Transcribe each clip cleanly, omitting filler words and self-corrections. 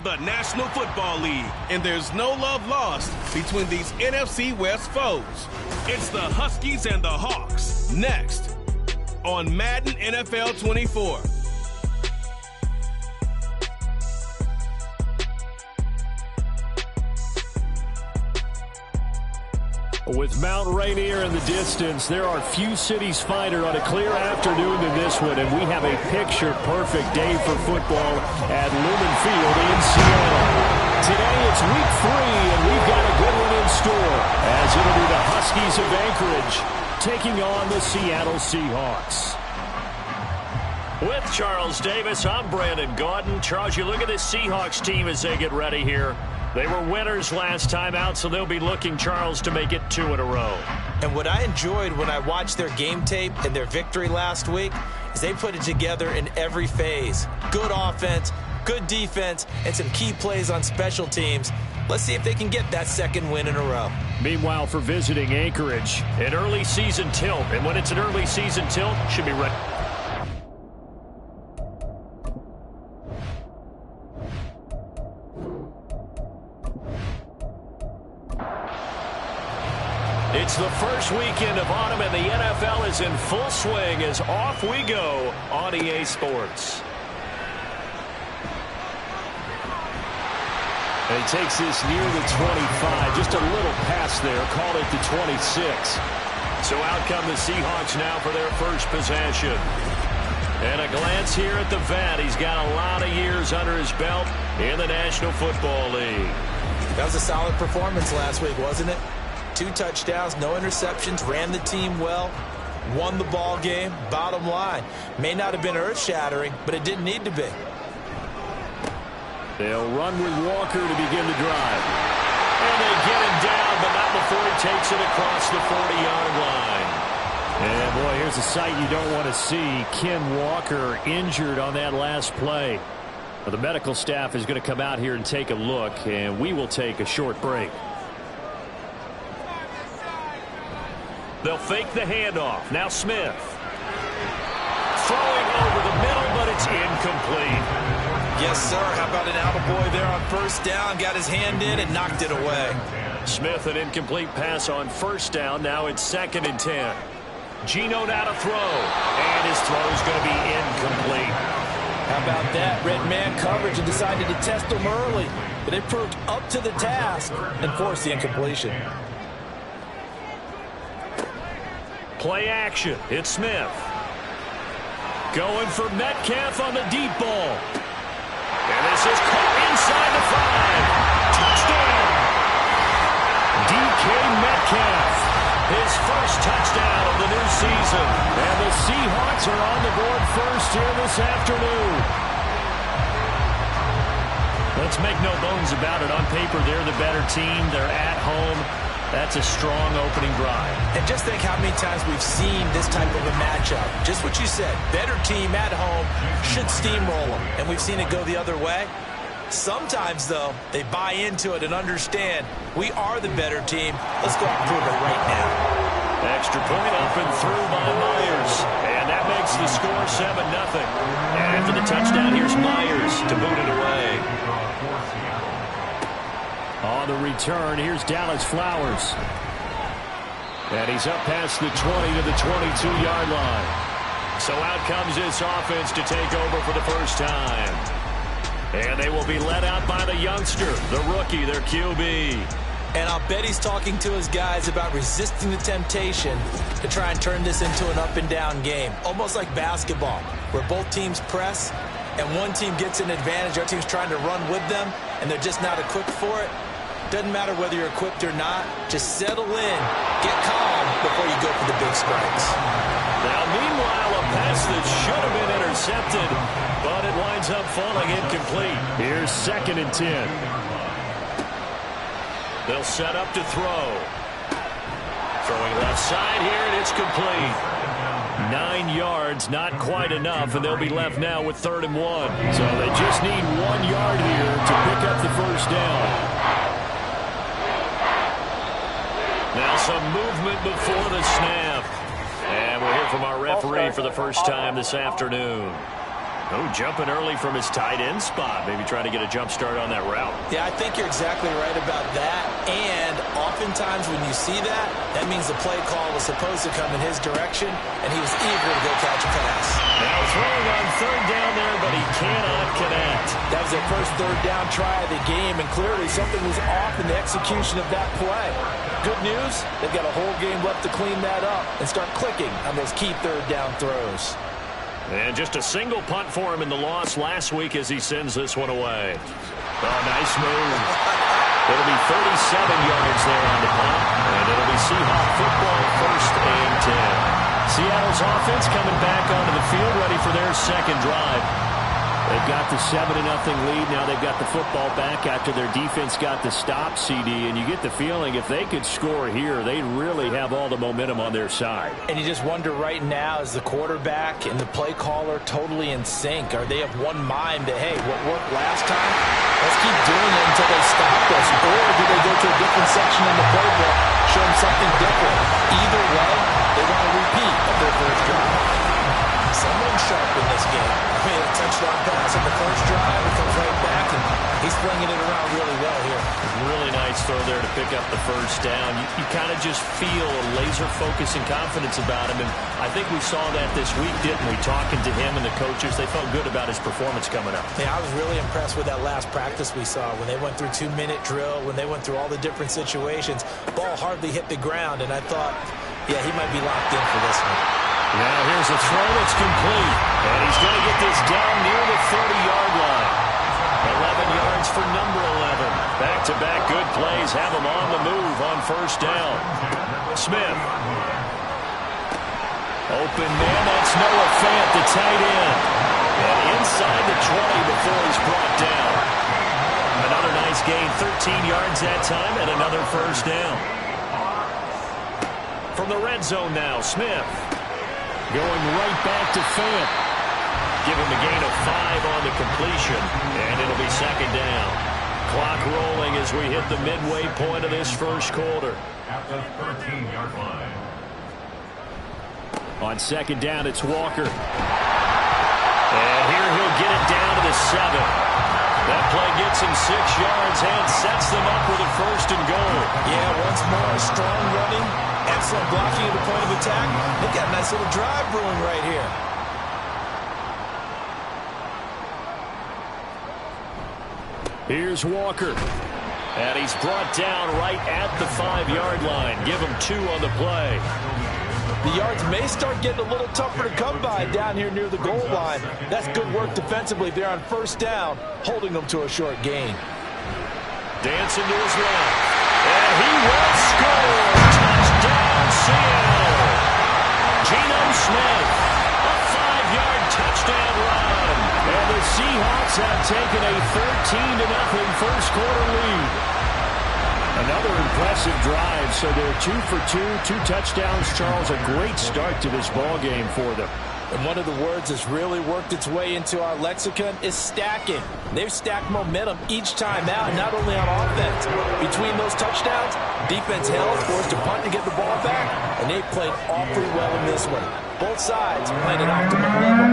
The National Football League, and there's no love lost between these NFC West foes. It's the Huskies and the Hawks next on Madden NFL 24. With Mount Rainier in the distance, there are few cities finer on a clear afternoon than this one, and we have a picture-perfect day for football at Lumen Field in Seattle. Today it's week 3, and we've got a good one in store, as it'll be the Huskies of Anchorage taking on the Seattle Seahawks. With Charles Davis, I'm Brandon Gaudin. Charles, you look at this Seahawks team as they get ready here. They were winners last time out, so they'll be looking, Charles, to make it 2 in a row. And what I enjoyed when I watched their game tape and their victory last week is they put it together in every phase. Good offense, good defense, and some key plays on special teams. Let's see if they can get that second win in a row. Meanwhile, for visiting Anchorage, an early season tilt. And when it's an early season tilt, should be ready. It's the first weekend of autumn, and the NFL is in full swing as off we go on EA Sports. And he takes this near the 25, just a little pass there, call it the 26. So out come the Seahawks now for their first possession. And a glance here at the vet. He's got a lot of years under his belt in the National Football League. That was a solid performance last week, wasn't it? 2 touchdowns, no interceptions, ran the team well, won the ball game. Bottom line, may not have been earth-shattering, but it didn't need to be. They'll run with Walker to begin the drive. And they get him down, but not before he takes it across the 40-yard line. And, boy, here's a sight you don't want to see. Ken Walker injured on that last play. Well, the medical staff is going to come out here and take a look, and we will take a short break. They'll fake the handoff. Now Smith. Throwing over the middle, but it's incomplete. Yes, sir. How about an attaboy there on first down? Got his hand in and knocked it away. Smith, an incomplete pass on first down. Now it's 2nd and 10. Geno now to throw. And his throw is going to be incomplete. How about that? Red man coverage and decided to test him early. But it proved up to the task and forced the incompletion. Play action. It's Smith. Going for Metcalf on the deep ball. And this is caught inside the 5. Touchdown. DK Metcalf. His first touchdown of the new season. And the Seahawks are on the board first here this afternoon. Let's make no bones about it. On paper, they're the better team. They're at home. That's a strong opening drive. And just think how many times we've seen this type of a matchup. Just what you said, better team at home should steamroll them. And we've seen it go the other way. Sometimes, though, they buy into it and understand we are the better team. Let's go out and prove it right now. Extra point up and through by Myers. And that makes the score 7-0. And after the touchdown, here's Myers to boot it away. On the return, here's Dallas Flowers. And he's up past the 20 to the 22-yard line. So out comes this offense to take over for the first time. And they will be led out by the youngster, the rookie, their QB. And I'll bet he's talking to his guys about resisting the temptation to try and turn this into an up-and-down game. Almost like basketball, where both teams press, and one team gets an advantage, the other team's trying to run with them, and they're just not equipped for it. Doesn't matter whether you're equipped or not. Just settle in, get calm before you go for the big strikes. Now, meanwhile, a pass that should have been intercepted, but it winds up falling incomplete. Here's 2nd and 10. They'll set up to throw. Throwing left side here, and it's complete. 9 yards, not quite enough, and they'll be left now with 3rd and 1. So they just need 1 yard here to pick up the first down. Now some movement before the snap. And we'll hear from our referee for the first time this afternoon. Oh, jumping early from his tight end spot. Maybe trying to get a jump start on that route. Yeah, I think you're exactly right about that. And oftentimes when you see that, that means the play call was supposed to come in his direction, and he was eager to go catch a pass. Now throwing on third down there, but he cannot connect. That was their first third down try of the game, and clearly something was off in the execution of that play. Good news, they've got a whole game left to clean that up and start clicking on those key third down throws. And just a single punt for him in the loss last week as he sends this one away. Oh, nice move. It'll be 37 yards there on the punt, and it'll be Seahawks football, 1st and 10. Seattle's offense coming back onto the field, ready for their second drive. They've got the 7-0 lead. Now they've got the football back after their defense got the stop, CD. And you get the feeling if they could score here, they really have all the momentum on their side. And you just wonder right now, is the quarterback and the play caller totally in sync? Are they of one mind that, hey, what worked last time, let's keep doing it until they stop us? Or do they go to a different section in the playbook, show them something different? Either way, they want to repeat of their first drive. Someone sharp in this game. I mean, a touchdown pass in the first drive. It comes right back, and he's flinging it around really well here. Really nice throw there to pick up the first down. You kind of just feel a laser focus and confidence about him, and I think we saw that this week, didn't we? Talking to him and the coaches, they felt good about his performance coming up. Yeah, I was really impressed with that last practice we saw when they went through 2-minute drill, when they went through all the different situations. Ball hardly hit the ground, and I thought, yeah, he might be locked in for this one. Now here's a throw that's complete. And he's going to get this down near the 30-yard line. 11 yards for number 11. Back-to-back good plays have him on the move on first down. Smith. Open man, that's Noah Fant, the tight end. And inside the 20 before he's brought down. Another nice gain, 13 yards that time, and another first down. From the red zone now, Smith. Going right back to Fant. Give him a gain of 5 on the completion, and it'll be second down. Clock rolling as we hit the midway point of this first quarter. At the 13-yard line. On second down, it's Walker. And here he'll get it down to the 7. That play gets him 6 yards and sets them up with a first and goal. Yeah, once more, strong running. Excellent blocking at the point of attack. They've got a nice little drive brewing right here. Here's Walker. And he's brought down right at the 5-yard line. Give him 2 on the play. The yards may start getting a little tougher to come by down here near the goal line. That's good work defensively there on first down, holding them to a short gain. Dancing to his left. And he will score. Touchdown, Seattle. Geno Smith. A 5-yard touchdown run. And the Seahawks have taken a 13-0 first quarter lead. Another impressive drive, so they're 2 for 2, 2 touchdowns. Charles, a great start to this ball game for them. And one of the words that's really worked its way into our lexicon is stacking. They've stacked momentum each time out, not only on offense. Between those touchdowns, defense held, forced a punt to get the ball back, and they played awfully well in this one. Both sides playing at optimum level.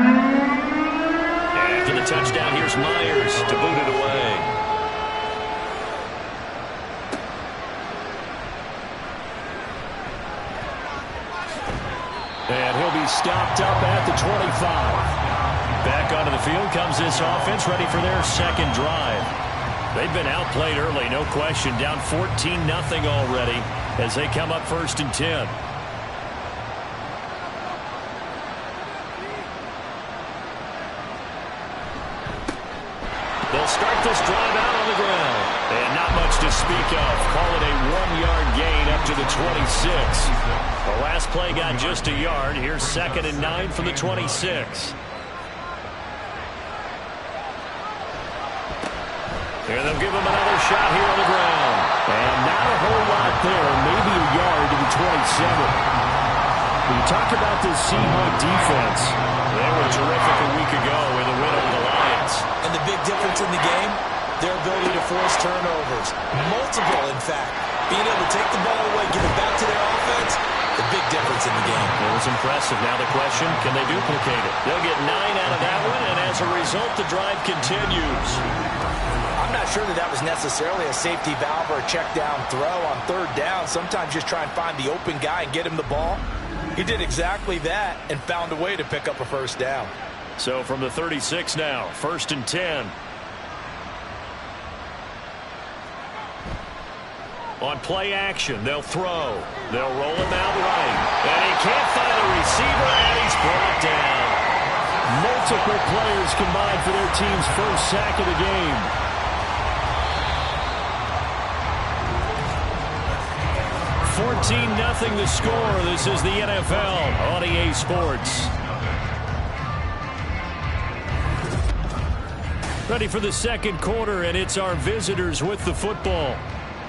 After the touchdown, here's Myers to boot it away. And he'll be stopped up at the 25. Back onto the field comes this offense, ready for their second drive. They've been outplayed early, no question. Down 14-0 already as they come up 1st and 10. They'll start this drive out on the ground. And not much to speak of. Call it a 1-yard gain up to the 26. The last play got just a yard. Here's 2nd and 9 from the 26. Here they'll give him another shot here on the ground. And not a whole lot there. Maybe a yard to the 27. When you talk about this Seahawks defense, they were terrific a week ago with a win over the Lions. And the big difference in the game, their ability to force turnovers. Multiple, in fact. Being able to take the ball away, give it back to their offense. The big difference in the game. It was impressive. Now the question, can they duplicate it? They'll get 9 out of that one, and as a result, the drive continues. I'm not sure that was necessarily a safety valve or a check down throw on 3rd down. Sometimes just try and find the open guy and get him the ball. He did exactly that and found a way to pick up a 1st down. So from the 36 now, 1st and 10. On play action, they'll throw. They'll roll him out right. And he can't find a receiver, and he's brought down. Multiple players combined for their team's first sack of the game. $14-0 the score. This is the NFL on EA Sports. Ready for the 2nd quarter, and it's our visitors with the football.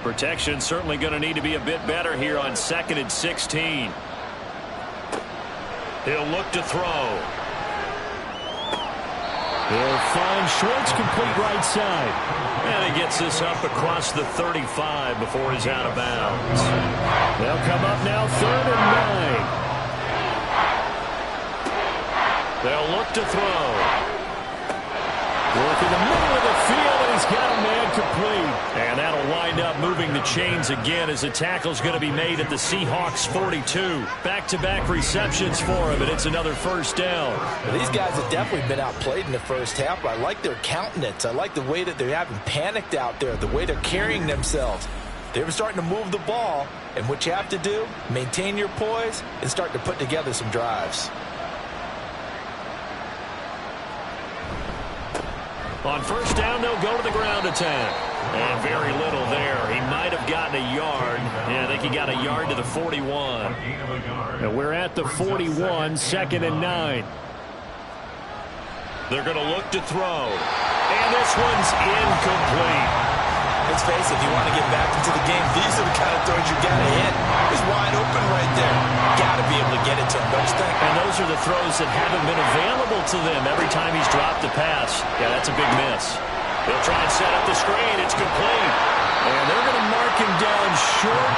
Protection certainly going to need to be a bit better here on 2nd and 16. He'll look to throw. He'll find Schwartz, complete right side. And he gets this up across the 35 before he's out of bounds. They'll come up now 3rd and 9. They'll look to throw. Work in the middle of the field, and he's got a man complete. And that'll wind up moving the chains again as the tackle's going to be made at the Seahawks 42. Back-to-back receptions for him, and it's another 1st down. Well, these guys have definitely been outplayed in the 1st half. I like their countenance. I like the way that they haven't panicked out there, the way they're carrying themselves. They're starting to move the ball, and what you have to do, maintain your poise and start to put together some drives. On 1st down, they'll go to the ground attack. And very little there. He might have gotten a yard. Yeah, I think he got a yard to the 41. And we're at the 41, 2nd and 9. They're going to look to throw. And this one's incomplete. Let's face it, if you want to get back into the game, these are the kind of throws you got to hit. He's wide open right there. Got to be able to get it to him, don't you think? And those are the throws that haven't been available to them every time he's dropped a pass. Yeah, that's a big miss. They'll try and set up the screen. It's complete. And they're going to mark him down short,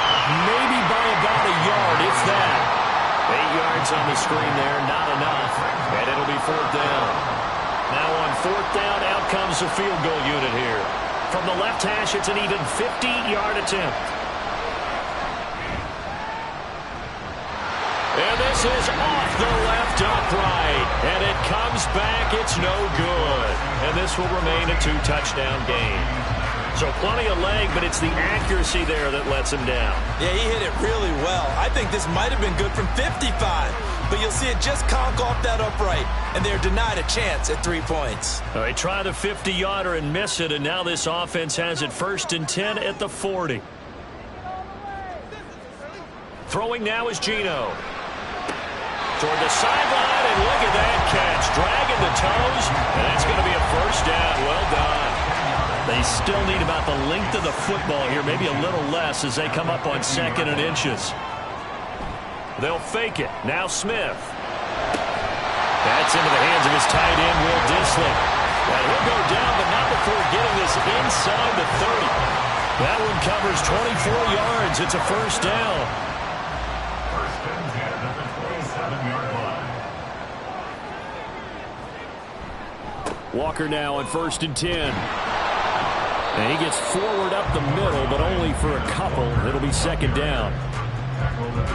maybe by about a yard, if that. 8 yards on the screen there, not enough. And it'll be 4th down. Now on 4th down, out comes the field goal unit here. From the left hash, it's an even 50-yard attempt. And this is off the left upright. And it comes back. It's no good. And this will remain a 2-touchdown game. So plenty of leg, but it's the accuracy there that lets him down. Yeah, he hit it really well. I think this might have been good from 55. But you'll see it just conk off that upright. And they're denied a chance at 3 points. They try the 50-yarder and miss it. And now this offense has it 1st and 10 at the 40. Throwing now is Geno. Toward the sideline, and look at that catch. Dragging the toes, and that's going to be a 1st down. Well done. They still need about the length of the football here, maybe a little less as they come up on 2nd and inches. They'll fake it. Now Smith. That's into the hands of his tight end, Will Dissly. And he'll go down, but not before getting this inside the 30. That one covers 24 yards. It's a 1st down. Walker now on 1st and 10. And he gets forward up the middle, but only for a couple. It'll be 2nd down.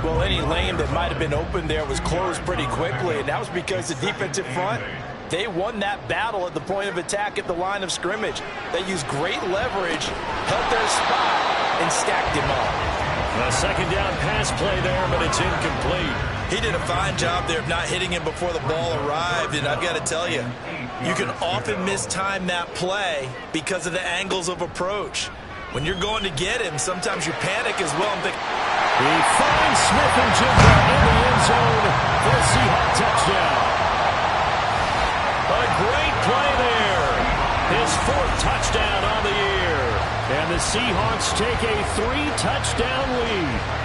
Well, any lane that might have been open there was closed pretty quickly, and that was because the defensive front, they won that battle at the point of attack at the line of scrimmage. They used great leverage, held their spot, and stacked him up. A 2nd down pass play there, but it's incomplete. He did a fine job there of not hitting him before the ball arrived, and I've got to tell you, you can often mistime that play because of the angles of approach. When you're going to get him, sometimes you panic as well. He finds Smith and Jigba in the end zone for a Seahawks touchdown. A great play there. His 4th touchdown on the year. And the Seahawks take a 3-touchdown lead.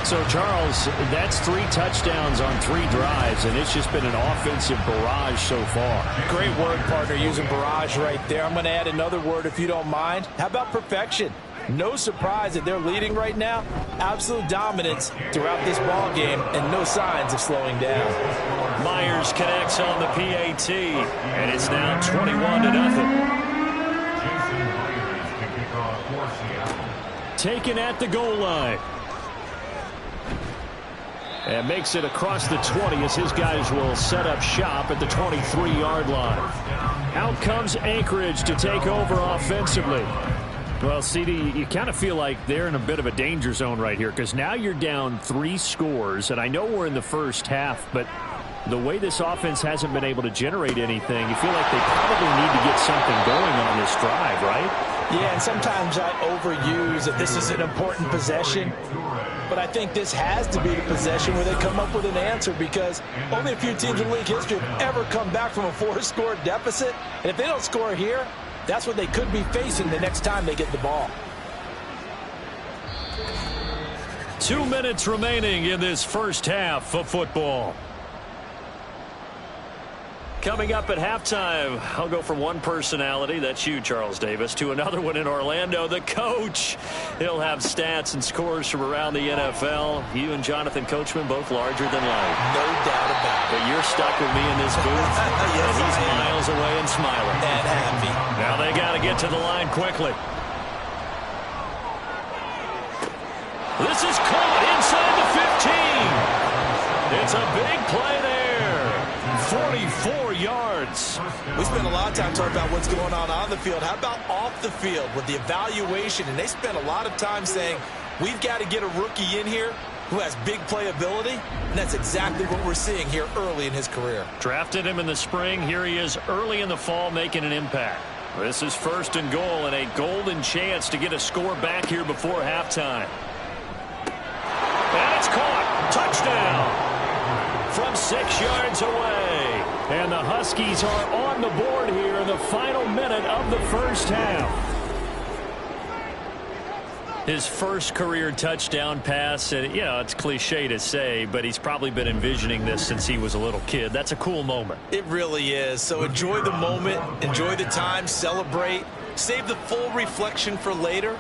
So, Charles, that's 3 touchdowns on 3 drives, and it's just been an offensive barrage so far. Great word, partner, using barrage right there. I'm going to add another word if you don't mind. How about perfection? No surprise that they're leading right now. Absolute dominance throughout this ball game and no signs of slowing down. Myers connects on the PAT, and it's now 21-0. Taken at the goal line. And makes it across the 20 as his guys will set up shop at the 23-yard line. Out comes Anchorage to take over offensively. Well, CD, you kind of feel like they're in a bit of a danger zone right here because now you're down 3 scores, and I know we're in the first half, but the way this offense hasn't been able to generate anything, you feel like they probably need to get something going on this drive, right? Yeah, and sometimes I overuse that this is an important possession. But I think this has to be the possession where they come up with an answer because only a few teams in league history have ever come back from a 4-score deficit. And if they don't score here, that's what they could be facing the next time they get the ball. 2 minutes remaining in this first half of football. Coming up at halftime, I'll go from one personality, that's you, Charles Davis, to another one in Orlando, the coach. He'll have stats and scores from around the NFL. You and Jonathan Coachman both larger than life. No doubt about it. But you're stuck with me in this booth. Yes, and he's miles away and smiling. And happy. Now they got to get to the line quickly. This is caught inside the 15. It's a big play there. 44 yards. We spent a lot of time talking about what's going on the field. How about off the field with the evaluation? And they spent a lot of time saying, we've got to get a rookie in here who has big playability. And that's exactly what we're seeing here early in his career. Drafted him in the spring. Here he is early in the fall making an impact. This is 1st and goal and a golden chance to get a score back here before halftime. And it's caught. Touchdown. From 6 yards away. And the Huskies are on the board here in the final minute of the first half. His first career touchdown pass, and you know, it's cliche to say, but he's probably been envisioning this since he was a little kid. That's a cool moment. It really is. So enjoy the moment, enjoy the time, celebrate, save the full reflection for later.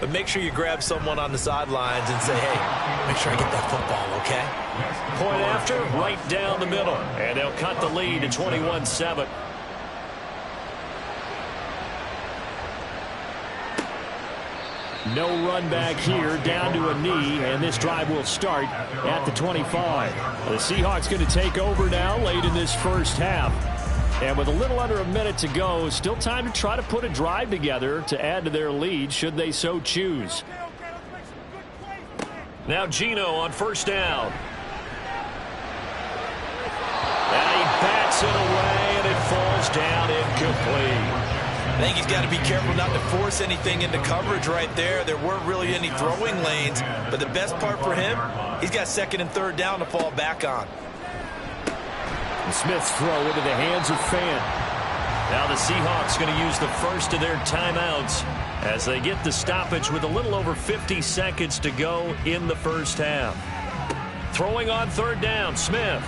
But make sure you grab someone on the sidelines and say, hey, make sure I get that football, okay? Point after, right down the middle. And they'll cut the lead to 21-7. No run back here, down to a knee, and this drive will start at the 25. The Seahawks going to take over now late in this first half. And with a little under a minute to go, still time to try to put a drive together to add to their lead should they so choose. Now Gino on first down. And he bats it away, and it falls down incomplete. I think he's got to be careful not to force anything into coverage right there. There weren't really any throwing lanes, but the best part for him, he's got 2nd and 3rd down to fall back on. Smith's throw into the hands of Fan. Now the Seahawks going to use the first of their timeouts as they get the stoppage with a little over 50 seconds to go in the first half. Throwing on 3rd down, Smith.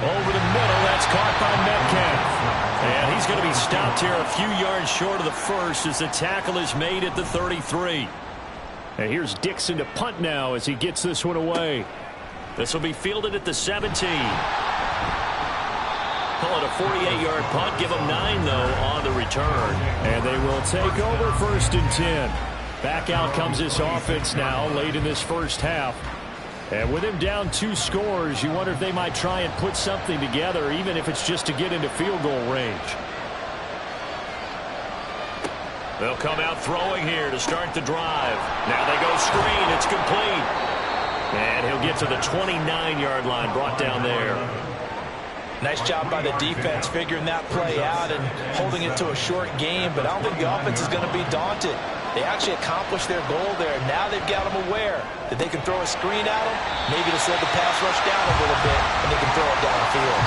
Over the middle, that's caught by Metcalf. And he's going to be stopped here a few yards short of the first as the tackle is made at the 33. And here's Dixon to punt now as he gets this one away. This will be fielded at the 17. Call it a 48-yard punt. Give them 9, though, on the return. And they will take over 1st and 10. Back out comes this offense now late in this first half. And with him down 2 scores, you wonder if they might try and put something together, even if it's just to get into field goal range. They'll come out throwing here to start the drive. Now they go screen. It's complete. And he'll get to the 29-yard line, brought down there. Nice job by the defense figuring that play out and holding it to a short game, but I don't think the offense is going to be daunted. They actually accomplished their goal there. Now they've got them aware that they can throw a screen at them, maybe to slow the pass rush down a little bit, and they can throw it downfield.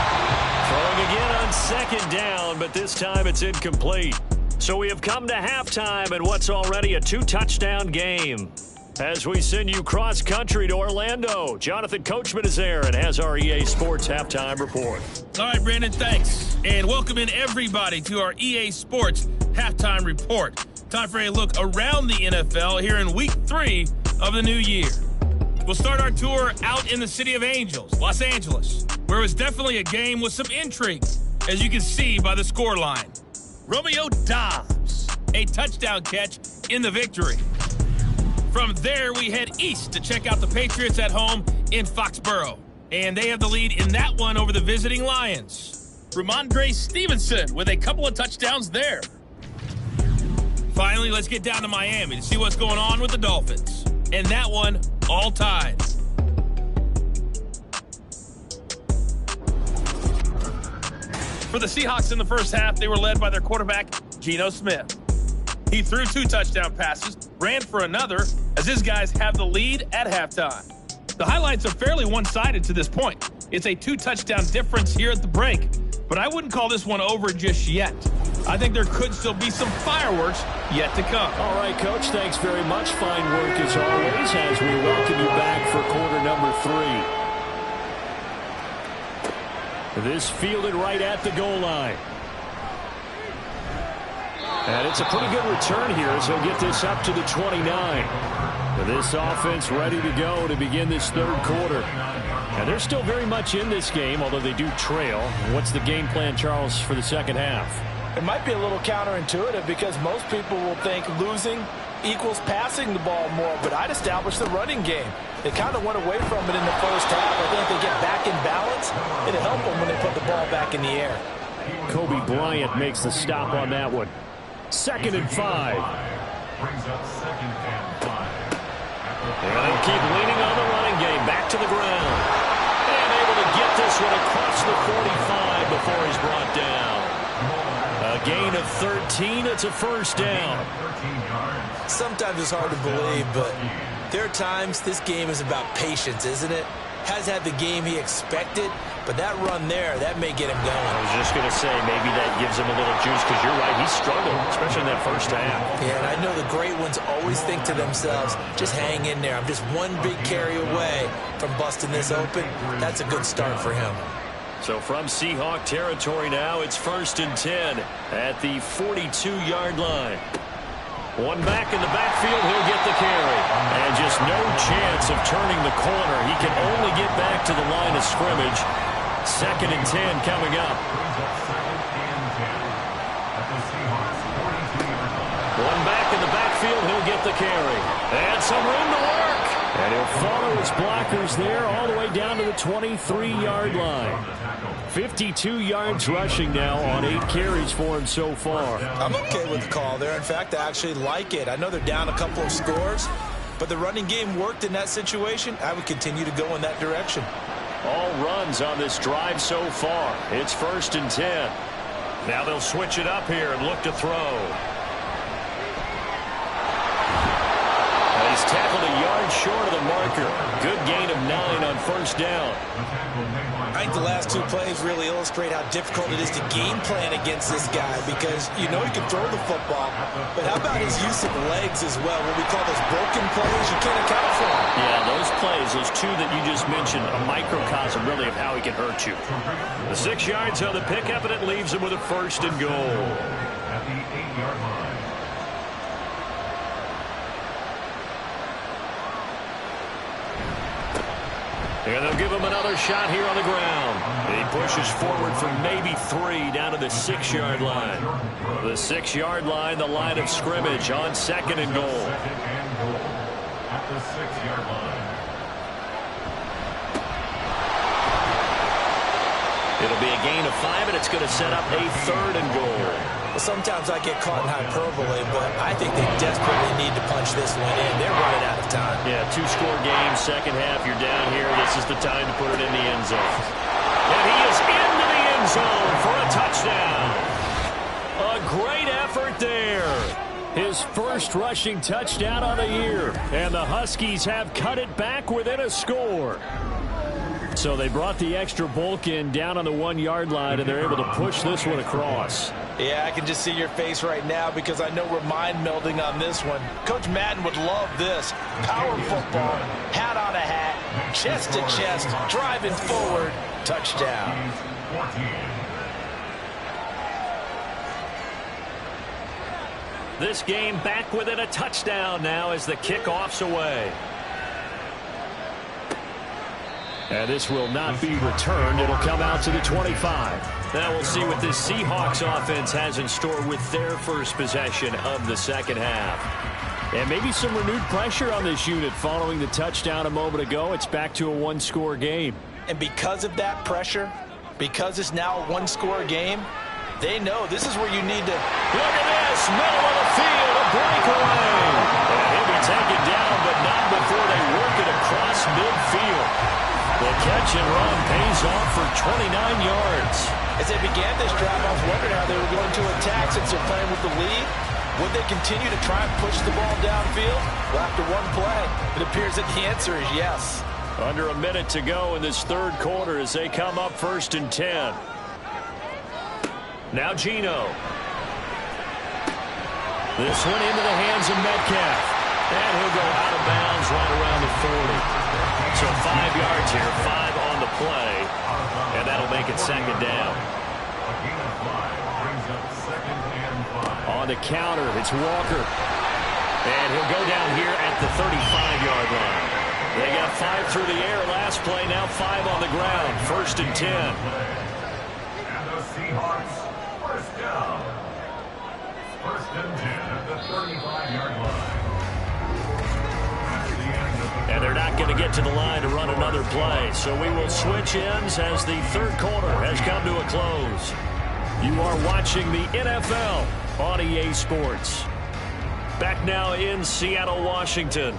Throwing again on 2nd down, but this time it's incomplete. So we have come to halftime in what's already a 2-touchdown game. As we send you cross-country to Orlando, Jonathan Coachman is there and has our EA Sports halftime report. All right, Brandon, thanks. And welcome in everybody to our EA Sports halftime report. Time for a look around the NFL here in Week 3 of the new year. We'll start our tour out in the City of Angels, Los Angeles, where it was definitely a game with some intrigue, as you can see by the scoreline. Romeo Dobbs, a touchdown catch in the victory. From there, we head east to check out the Patriots at home in Foxborough. And they have the lead in that one over the visiting Lions. Ramondre Stevenson with a couple of touchdowns there. Finally, let's get down to Miami to see what's going on with the Dolphins. And that one, all tied. For the Seahawks in the first half, they were led by their quarterback, Geno Smith. He threw 2 touchdown passes, ran for another, as his guys have the lead at halftime. The highlights are fairly one-sided to this point. It's a 2-touchdown difference here at the break, but I wouldn't call this one over just yet. I think there could still be some fireworks yet to come. All right, Coach, thanks very much. Fine work as always as we welcome you back for quarter number 3. This fielded right at the goal line. And it's a pretty good return here as he'll get this up to the 29. This offense ready to go to begin this third quarter. And they're still very much in this game, although they do trail. What's the game plan, Charles, for the second half? It might be a little counterintuitive because most people will think losing equals passing the ball more, but I'd establish the running game. They kind of went away from it in the first half. I think they get back in balance. It'll help them when they put the ball back in the air. Kobe Bryant makes the stop on that one. 2nd and 5. Brings up 2nd and 5. And they'll keep leaning on the running game. Back to the ground. And able to get this one across the 45 before he's brought down. A gain of 13. It's a first down. Sometimes it's hard to believe, but there are times this game is about patience, isn't it? Has had the game he expected, but that run there, that may get him going. I was just going to say, maybe that gives him a little juice, because you're right, he struggled, especially in that first half. Yeah, and I know the great ones always think to themselves, just hang in there. I'm just one big carry away from busting this open. That's a good start for him. So from Seahawk territory now, it's 1st and 10 at the 42-yard line. One back in the backfield, he'll get the carry. And just no chance of turning the corner. He can only get back to the line of scrimmage. 2nd and 10 coming up. One back in the backfield, he'll get the carry. And some room to work. And he'll follow his blockers there all the way down to the 23-yard line. 52 yards rushing now on 8 carries for him so far. I'm okay with the call there. In fact, I actually like it. I know they're down a couple of scores, but the running game worked in that situation. I would continue to go in that direction. All runs on this drive so far. It's 1st and 10. Now they'll switch it up here and look to throw. He's tackled a yard short of the marker. Good gain of 9 on 1st down. I think the last 2 plays really illustrate how difficult it is to game plan against this guy, because you know he can throw the football, but how about his use of legs as well? What we call those broken plays, you can't account for them. Yeah, those plays, those 2 that you just mentioned, a microcosm really of how he can hurt you. The 6 yards on the pickup, and it leaves him with a 1st and goal. At the 8-yard line. And they'll give him another shot here on the ground. He pushes forward for maybe 3 down to the 6-yard line. The 6-yard line, the line of scrimmage on 2nd and goal. 2nd and goal at the 6-yard line. It'll be a gain of 5, and it's going to set up a 3rd and goal. Well, sometimes I get caught in hyperbole, but I think they desperately need to punch this one in. They're running out of time. Yeah, 2-score game, second half, you're down here. This is the time to put it in the end zone. And he is into the end zone for a touchdown. A great effort there. His first rushing touchdown of the year. And the Huskies have cut it back within a score. So they brought the extra bulk in down on the 1-yard line, and they're able to push this one across. Yeah, I can just see your face right now because I know we're mind melding on this one. Coach Madden would love this. Power football, hat on a hat, chest to chest, driving forward, touchdown. 14. This game back within a touchdown now as the kickoff's away. And this will not be returned. It'll come out to the 25. Now we'll see what this Seahawks offense has in store with their first possession of the second half. And maybe some renewed pressure on this unit following the touchdown a moment ago. It's back to a one-score game. And because of that pressure, because it's now a one-score game, they know this is where you need to... Look at this, middle of the field, a breakaway. And he'll be taken down, but not before they work it across midfield. The catch and run pays off for 29 yards. As they began this drive, I was wondering how they were going to attack since they're playing with the lead. Would they continue to try and push the ball downfield? Well, after one play, it appears that the answer is yes. Under a minute to go in this third quarter as they come up 1st and 10. Now Geno. This one into the hands of Metcalf. And he'll go out of bounds right around the 40. So 5 yards here, 5 on the play. And that'll make it second down. On the counter, it's Walker. And he'll go down here at the 35-yard line. They got 5 through the air last play, now 5 on the ground. 1st and 10. And the Seahawks, first down. 1st and 10 at the 35-yard line. And they're not going to get to the line to run another play. So we will switch ends as the third quarter has come to a close. You are watching the NFL on EA Sports. Back now in Seattle, Washington.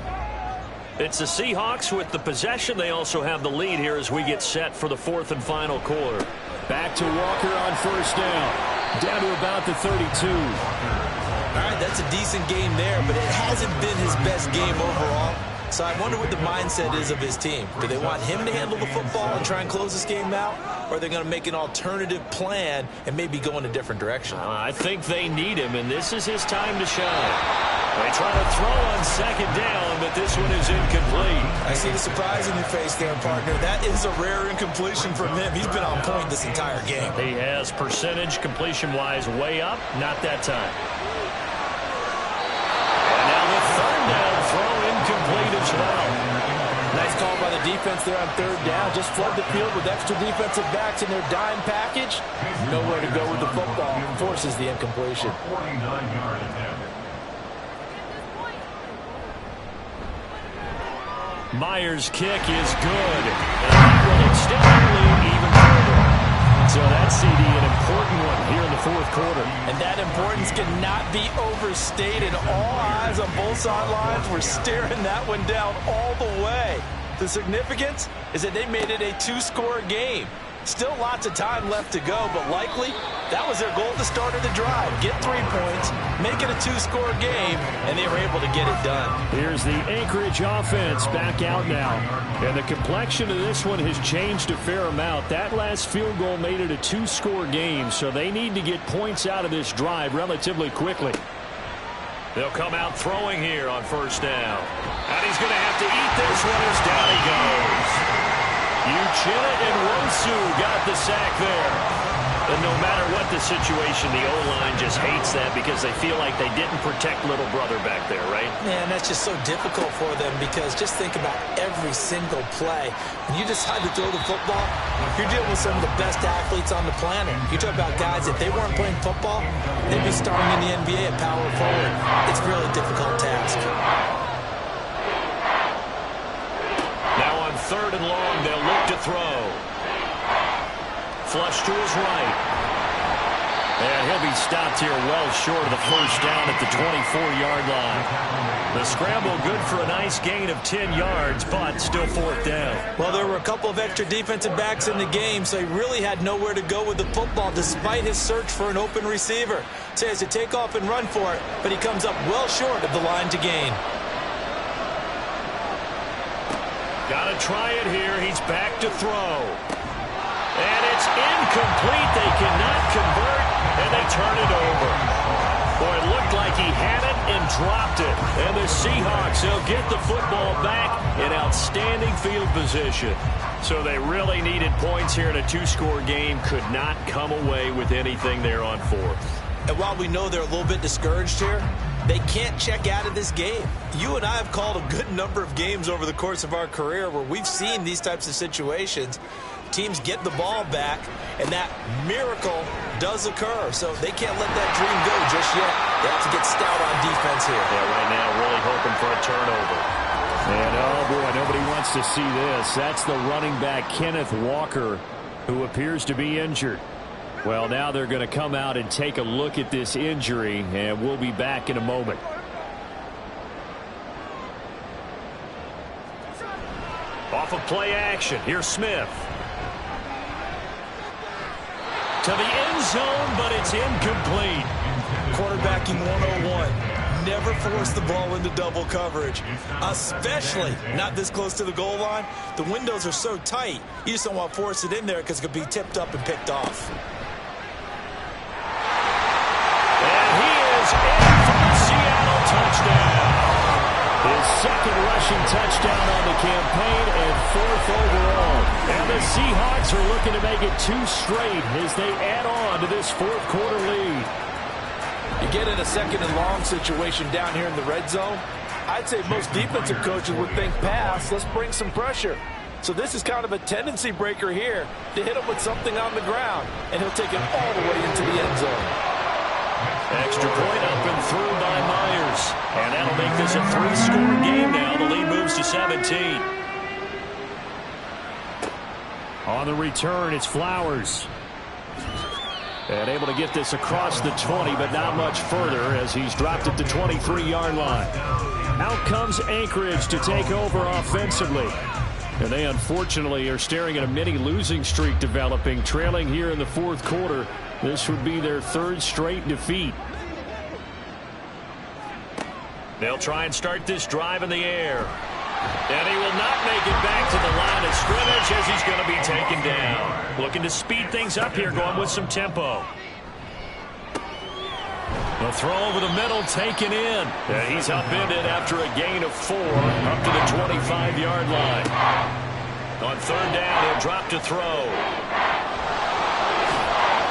It's the Seahawks with the possession. They also have the lead here as we get set for the 4th and final quarter. Back to Walker on 1st down. Down to about the 32. All right, that's a decent game there, but it hasn't been his best game overall. So I wonder what the mindset is of his team. Do they want him to handle the football and try and close this game out? Or are they going to make an alternative plan and maybe go in a different direction? I think they need him, and this is his time to shine. They try to throw on 2nd down, but this one is incomplete. I see the surprise in your face there, partner. That is a rare incompletion from him. He's been on point this entire game. He has percentage completion-wise way up. Not that time. And now the 3rd down throw incomplete as well. Nice call by the defense there on 3rd down. Just flood the field with extra defensive backs in their dime package. Nowhere to go with the football. Forces the incompletion. 49-yard attempt. Myers' kick is good. And that will extend the lead even further. So that CD, an important one here in the 4th quarter. And that importance cannot be overstated. All eyes on both sidelines were staring that one down all the way. The significance is that they made it a 2-score game. Still lots of time left to go, but likely that was their goal at the start of the drive. Get 3 points, make it a 2-score game, and they were able to get it done. Here's the Anchorage offense back out now. And the complexion of this one has changed a fair amount. That last field goal made it a 2-score game, so they need to get points out of this drive relatively quickly. They'll come out throwing here on 1st down. And he's going to have to eat this one as down he goes. Uchenna and Wosu got the sack there. And no matter what the situation, the O-line just hates that because they feel like they didn't protect little brother back there, right? Man, that's just so difficult for them because just think about every single play. When you decide to throw the football, you're dealing with some of the best athletes on the planet. You talk about guys, if they weren't playing football, they'd be starting in the NBA at power forward. It's a really difficult task. Now on 3rd and long, they'll look to throw. Flush to his right. And he'll be stopped here well short of the 1st down at the 24-yard line. The scramble good for a nice gain of 10 yards, but still 4th down. Well, there were a couple of extra defensive backs in the game, so he really had nowhere to go with the football despite his search for an open receiver. So he has to take off and run for it, but he comes up well short of the line to gain. Got to try it here. He's back to throw. And it's incomplete. They cannot convert, and they turn it over. Boy, it looked like he had it and dropped it. And the Seahawks, they'll get the football back in outstanding field position. So they really needed points here in a 2-score game. Could not come away with anything there on 4th. And while we know they're a little bit discouraged here, They can't check out of this game. You and I have called a good number of games over the course of our career where we've seen these types of situations. Teams get the ball back, and that miracle does occur. So they can't let that dream go just yet. They have to get stout on defense here. Yeah, right now really hoping for a turnover. And, oh, boy, nobody wants to see this. That's the running back, Kenneth Walker, who appears to be injured. Well, now they're going to come out and take a look at this injury, and we'll be back in a moment. Off of play action, here's Smith. To the end zone, but it's incomplete. Quarterbacking 101. Never force the ball into double coverage, especially not this close to the goal line. The windows are so tight, you just don't want to force it in there because it could be tipped up and picked off. And he is in for the Seattle touchdown. His second rushing touchdown on the campaign and 4th overall. And the Seahawks are looking to make it 2 straight as they add on to this 4th quarter lead. You get in a second and long situation down here in the red zone, I'd say most defensive coaches would think pass, let's bring some pressure. So this is kind of a tendency breaker here to hit him with something on the ground, and he'll take it all the way into the end zone. Extra point up and through by Myers. And that'll make this a 3-score game now. The lead moves to 17. On the return, it's Flowers. And able to get this across the 20, but not much further as he's dropped it to 23-yard line. Out comes Anchorage to take over offensively. And they unfortunately are staring at a mini losing streak developing, trailing here in the 4th quarter. This would be their 3rd straight defeat. They'll try and start this drive in the air. And he will not make it back to the line of scrimmage as he's going to be taken down. Looking to speed things up here, going with some tempo. The throw over the middle, taken in. And he's upended after a gain of 4 up to the 25-yard line. On 3rd down, he'll drop to throw.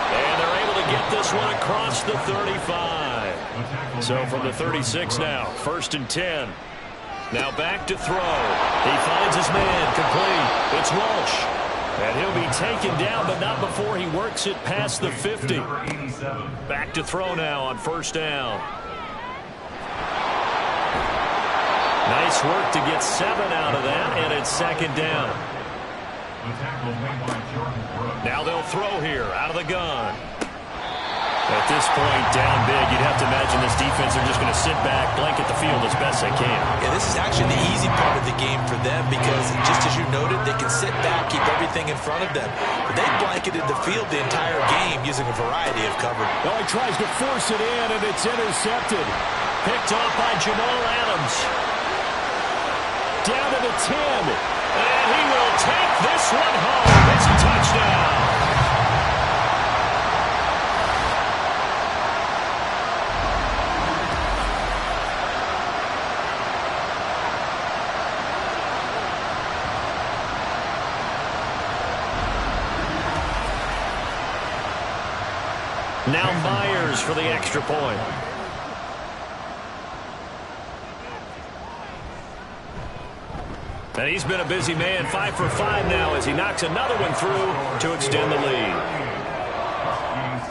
And they're able to get this one across the 35. So from the 36 now, 1st and 10. Now back to throw. He finds his man, complete. It's Walsh. And he'll be taken down, but not before he works it past the 50. Back to throw now on 1st down. Nice work to get 7 out of that, and it's 2nd down. Now they'll throw here out of the gun. At this point, down big, you'd have to imagine this defense are just going to sit back, blanket the field as best they can. Yeah, this is actually the easy part of the game for them because, just as you noted, they can sit back, keep everything in front of them. But they blanketed the field the entire game using a variety of cover. Oh, he tries to force it in, and it's intercepted. Picked off by Jamal Adams. Down to the 10. And he will take this one home. It's a touchdown. Now Myers for the extra point. And he's been a busy man, 5 for 5 now as he knocks another one through to extend the lead.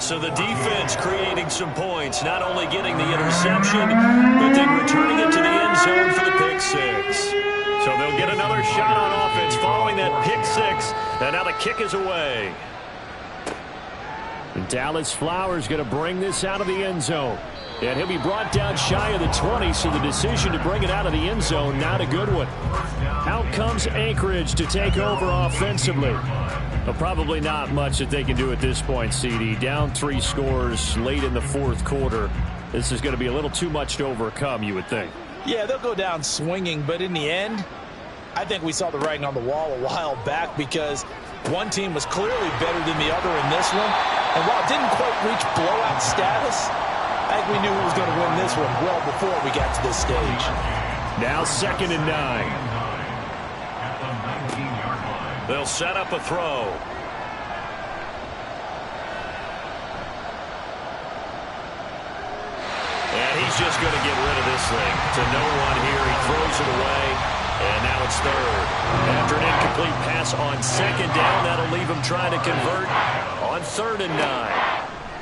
So the defense creating some points, not only getting the interception, but then returning it to the end zone for the pick 6. So they'll get another shot on offense following that pick 6. And now the kick is away. And Dallas Flowers going to bring this out of the end zone. And he'll be brought down shy of the 20, so the decision to bring it out of the end zone, not a good one. Out comes Anchorage to take over offensively. But probably not much that they can do at this point, CD. Down 3 scores late in the 4th quarter. This is going to be a little too much to overcome, you would think. Yeah, they'll go down swinging, but in the end, I think we saw the writing on the wall a while back because one team was clearly better than the other in this one. And while it didn't quite reach blowout status, I think we knew who was going to win this one well before we got to this stage. Now 2nd and 9. They'll set up a throw. And he's just going to get rid of this thing to no one here. He throws it away, and now it's third. After an incomplete pass on second down, that'll leave him trying to convert on 3rd and 9.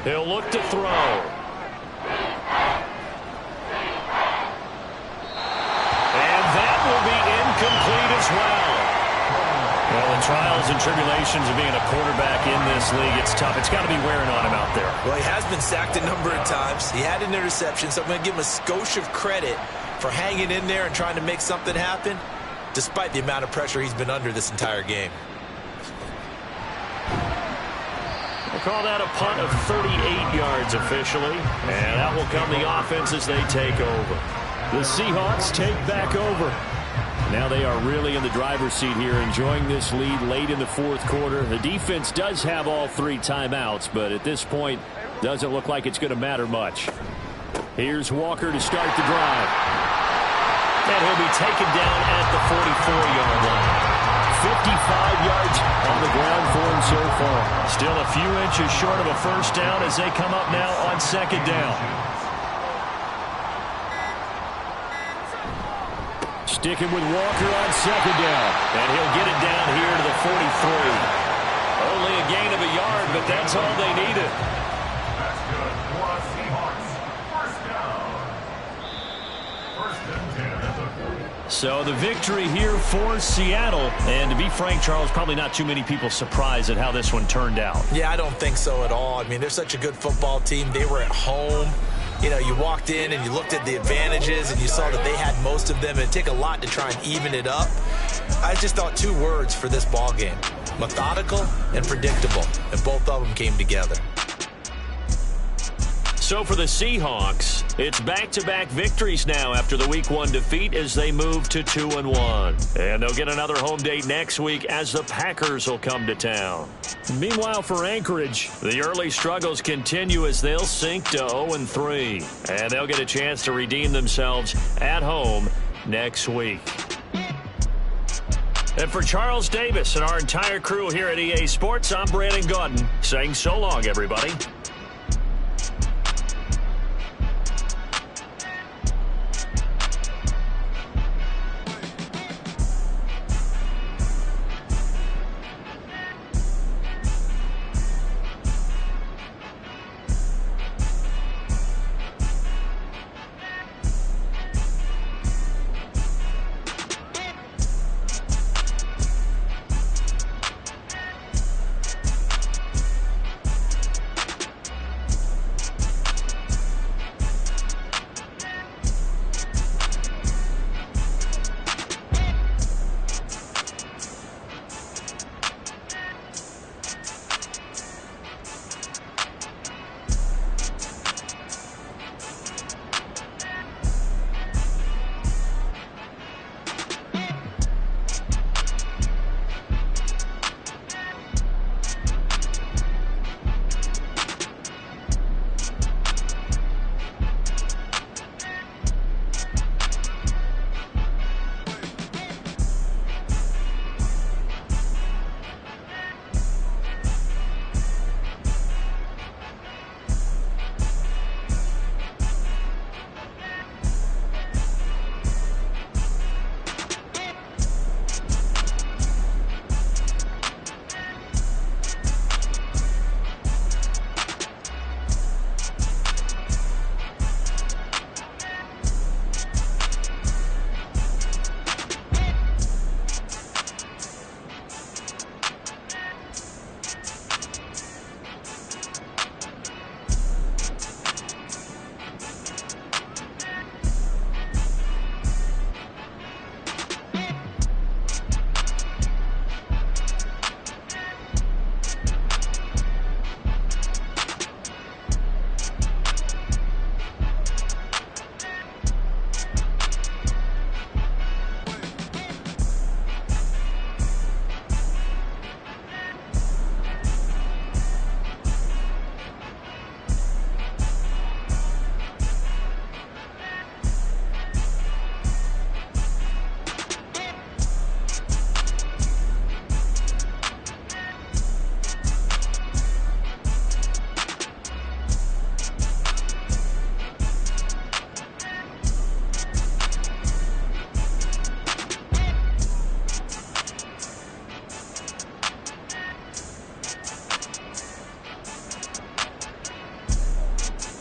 He'll look to throw. And that will be incomplete as well. Well, the trials and tribulations of being a quarterback in this league, it's tough. It's got to be wearing on him out there. Well, he has been sacked a number of times. He had an interception, so I'm going to give him a skosh of credit for hanging in there and trying to make something happen, despite the amount of pressure he's been under this entire game. We'll call that a punt of 38 yards officially, and that will come the offense as they take over. The Seahawks take back over. Now they are really in the driver's seat here, enjoying this lead late in the 4th quarter. The defense does have all 3 timeouts, but at this point, doesn't look like it's going to matter much. Here's Walker to start the drive. And he'll be taken down at the 44-yard line. 55 yards on the ground for him so far. Still a few inches short of a first down as they come up now on 2nd down. Sticking with Walker on 2nd down. And he'll get it down here to the 43. Only a gain of a yard, but that's all they needed. That's good for the Seahawks. First down. 1st and 10 at the 40. So the victory here for Seattle. And to be frank, Charles, probably not too many people surprised at how this one turned out. Yeah, I don't think so at all. I mean, they're such a good football team. They were at home. You know, you walked in and you looked at the advantages and you saw that they had most of them. It'd take a lot to try and even it up. I just thought 2 words for this ball game: methodical and predictable. And both of them came together. So for the Seahawks, it's back-to-back victories now after the Week 1 defeat as they move to 2-1. And they'll get another home date next week as the Packers will come to town. Meanwhile, for Anchorage, the early struggles continue as they'll sink to 0-3. And they'll get a chance to redeem themselves at home next week. And for Charles Davis and our entire crew here at EA Sports, I'm Brandon Gaudin saying so long, everybody.